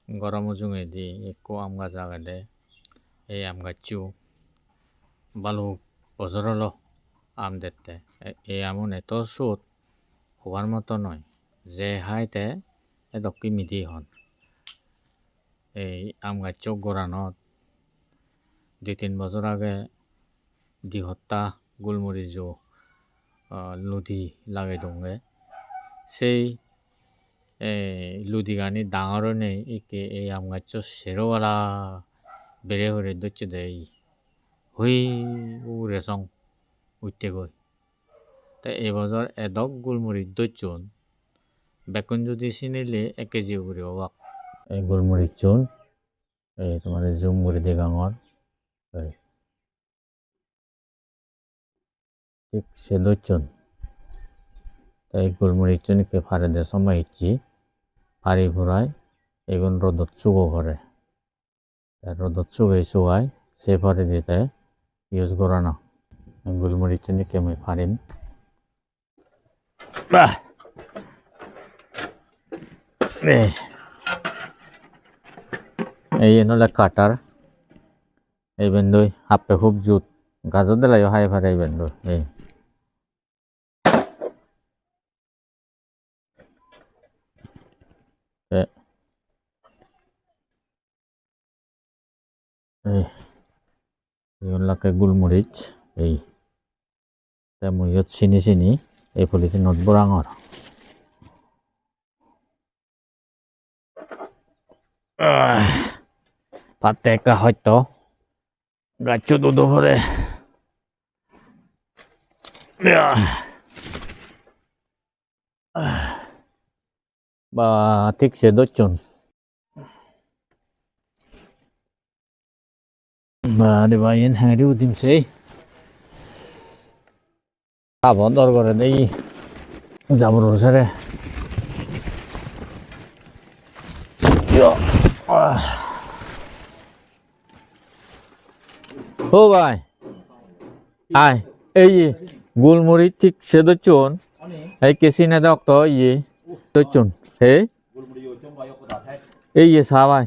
গরম জুঙেদি একো আম গাছ আগাদে এই আম গাছু বালু বছরলো আম দেখতে এই আমন এত সুদ হওয়ার মতো নয় যে হাইতে এদকি মিদি হন এই আম গাছ গোড়ানত 2-3 বছর আগে হত্যা গোলমরিচ লুদি লাগাই দঙ্গে সেই লুদি গানি ডাঙর নেই একে এই আম গাছ সেরোওয়ালা বেড়ে হরে দচ্ছে দেয় হুই উড়ে সং উঠতে গই তাই এবছর এদক গোলমরিচ দচ্ছুন বেকন যদি চিনিলে 1 কেজি করে অবাক এই গোলমরিচ চুন এই তোমার জুম করে দেগাঙর ঠিক সে দচ্ছুন তাই গোলমরিচ চুনকে ফারে দে সময় ইচ্ছি ফারি ফুরায় এগুন রোদত চুগো করে রোদত চুগে চুগায় সে ফারে দিতে ইউজ করা না গোলমরিচ চুনকে আমি ফারিম এই নলে কাটার এই বেন্দই হাপে খুব জুত গাজর দিলাই হাই ফারে এই বেন্দই এই গোলমরিচ এই মুইয়ত চিনি চিনি এই পলিথিনত বরাঙর পাতে একা হয়তো গাছ দুধ ভরে বা ঠিক সে দচ্ছুন বা দেবাইন হ্যাঁরি উদিম সেই আবার দর করে দেই যাবর সারে ও ভাই আয় এই গোলমরিচ ঠিক সে দচ্ছুন এই কেসি না দেখ তো ইয়ে দচ্ছুন হে এই সা ভাই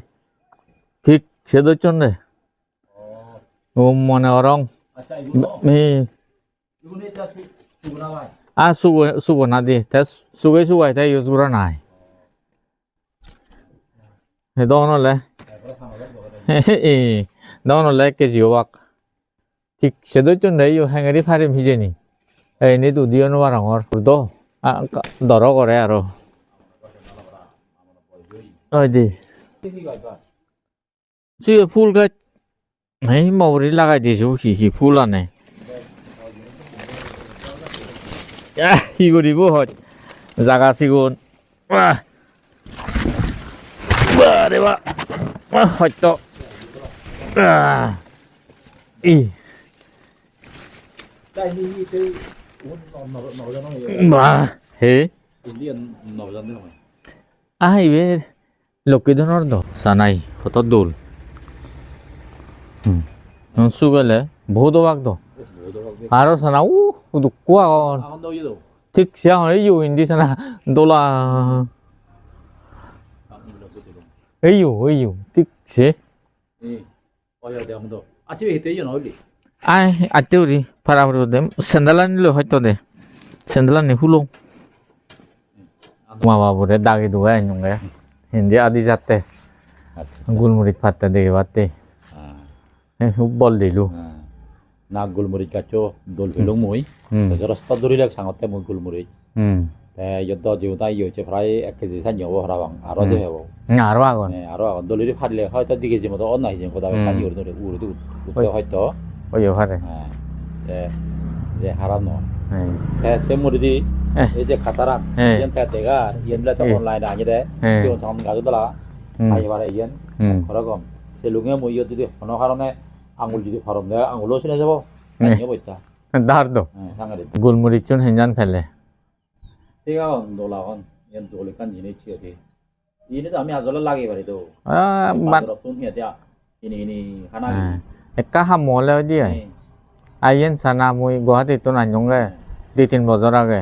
ঠিক সে দচ্ছুন রে ও মনে অরং sugo na di ta sugo ta use gura nai he dono le dono le ke jiwak tik sedo chon dei yo hangari pharim hijeni ei ni du dio no warangor do doro gore aro oi di suyo ফুল গাছ এই মৌরি লাগাই দিছো কি ফুল আনে কি করিব হয় জাগা সিগুন বারে বা হয়তো বা হে আহিবে লোকে ধরনের দ সানাই হত দোল সুগেলে বহুত অবাক দ আরো সানা কুয়া ঠিক সে এই ইন্দি সানা দোলা এই ঠিক সে আই আতেউরি ফারাবর দে সেন্ডালানি লো হয়তো দে সেন্ডালানি হুলো মা বাবুরে দাগে দুয়া নুঙ্গে হিন্দি আদি যাতে গোলমরিচ পাতা দেখে বাতে খুব বল দিলু না গোলমরিচ গাছো দোল ফেলুং মুই রাস্তা দরিলাক সাঙতে মুই গোলমরিচ তে যত জিউতা ইয়েছে প্রায় 1 কেজি সান হবো হারাবাং আরো যে হবো আরো আগন দলিরি ফারলে হয়তো 2 কেজি মতো অন্য হিসেবে কথা কানি উড়ে উড়তে হয়তো ওই হারে তে যে হারাম নয় তে সে মুরিদি এই যে খাতারান ইয়ান তে তেগা ইয়ানলা তো অনলাইন আনি দে সিও সাম গাজুদলা আইবারে ইয়ান খরগম সে লুগে মুই যদি কোন কারণে আঙুল যদি ফরম দেয় আঙুলও শুনে যাব দার দো গোলমরিচ চুন হেঞ্জান ফেলে ঠিক আছে দোলাগন ইয়ান দোলে কান জিনে ছিয়ে ini tuh আমি আজলে লাগে বাড়ি তো রতন হিয়া ini হানা একা হামলে দিয়ে আইয়েন সানা মুই গুয়াহাটি তো নাইজংগে 2-3 বছর আগে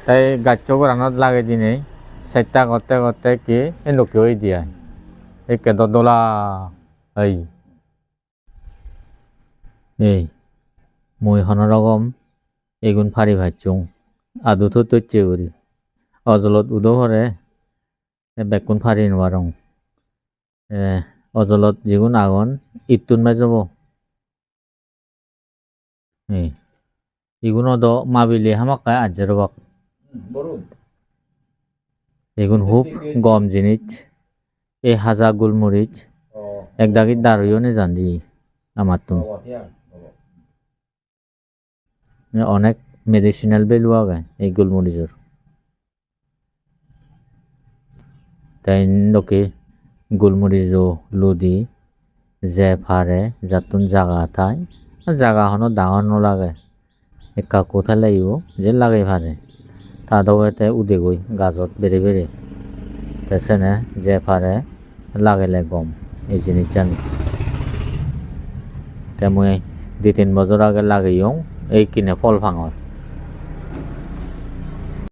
তাই গাছ গোরানত লাগে দিনে 7টা করতে কি এ লোকে হই দিয়া একে দোলা এই মই হনরকম এগুন ফারি ভাইচুং আদুতো তৈচে করি অজলত উদো হরে বেকুন ফারি নোয়ারং অজলত যেগুন আগন ইতুন মাই যাব ইগুন দ মাবিলি হামাকায় আজেরবাক এগুন হুপ গম জিনিস এ হাজা গোলমরিচ একদাগি দারুইও নে জানি আমার তো অনেক মেডিসিনাল ভ্যালু আগে এই গোলমরিচের তাই লোকে গোলমরিচ লুদি যে ফারে যাতুন জাগা থাই জাগা হনো ডাঙর নলাগে একা কোথায় লাগিব যে লাগে ফারে তা দৌড়াতে উদে গই গাছত বেড়ে বেড়ে তেসেনে যে ফারে লাগেলে গম এই জিনিস জানি তে মুই 2-3 বছর আগে লাগাইও এই কিনে ফল ভাঙর